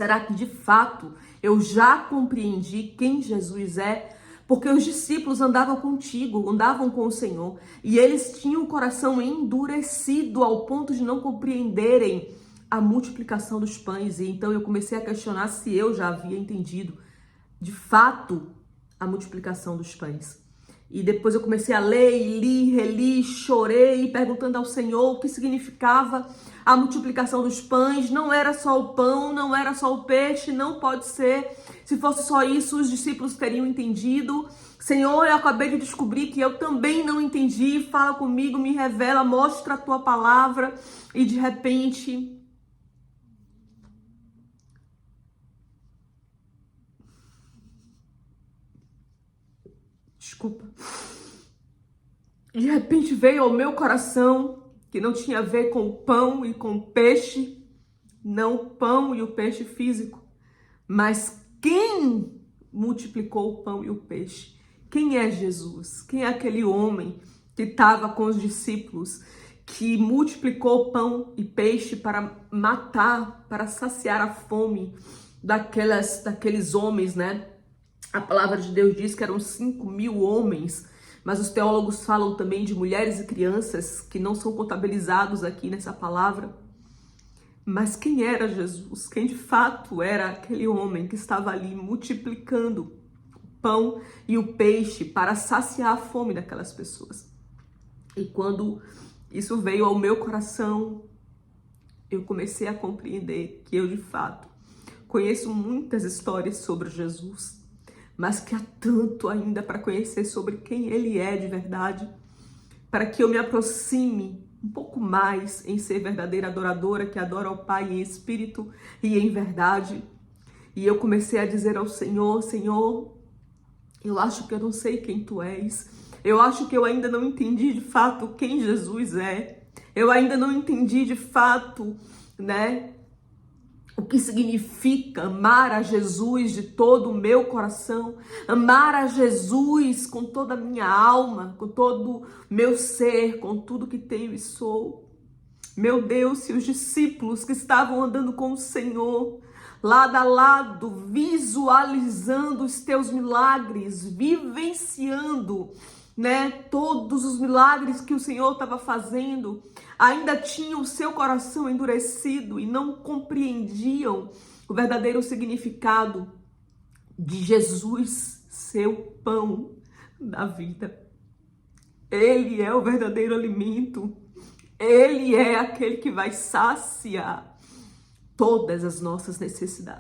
Será que de fato eu já compreendi quem Jesus é? Porque os discípulos andavam contigo, andavam com o Senhor, e eles tinham o coração endurecido ao ponto de não compreenderem a multiplicação dos pães. E então eu comecei a questionar se eu já havia entendido de fato a multiplicação dos pães. E depois eu comecei a ler, e li, reli, chorei, perguntando ao Senhor o que significava a multiplicação dos pães. Não era só o pão, não era só o peixe, não pode ser. Se fosse só isso, os discípulos teriam entendido. Senhor, eu acabei de descobrir que eu também não entendi. Fala comigo, me revela, mostra a tua palavra. E de repente, de repente veio ao meu coração que não tinha a ver com o pão e com o peixe, não o pão e o peixe físico, mas quem multiplicou o pão e o peixe? Quem é Jesus? Quem é aquele homem que estava com os discípulos, que multiplicou pão e peixe para matar, para saciar a fome daqueles homens, né? A palavra de Deus diz que eram 5.000 homens, mas os teólogos falam também de mulheres e crianças que não são contabilizados aqui nessa palavra. Mas quem era Jesus? Quem de fato era aquele homem que estava ali multiplicando o pão e o peixe para saciar a fome daquelas pessoas? E quando isso veio ao meu coração, eu comecei a compreender que eu de fato conheço muitas histórias sobre Jesus, mas que há tanto ainda para conhecer sobre quem ele é de verdade, para que eu me aproxime um pouco mais em ser verdadeira adoradora, que adora ao Pai em espírito e em verdade. E eu comecei a dizer ao Senhor: Senhor, eu acho que eu não sei quem Tu és, eu acho que eu ainda não entendi de fato quem Jesus é, eu ainda não entendi de fato, né, o que significa amar a Jesus de todo o meu coração, amar a Jesus com toda a minha alma, com todo o meu ser, com tudo que tenho e sou. Meu Deus, se os discípulos que estavam andando com o Senhor, lado a lado, visualizando os teus milagres, vivenciando, né, todos os milagres que o Senhor estava fazendo, ainda tinham o seu coração endurecido e não compreendiam o verdadeiro significado de Jesus, seu pão da vida. Ele é o verdadeiro alimento. Ele é aquele que vai saciar todas as nossas necessidades.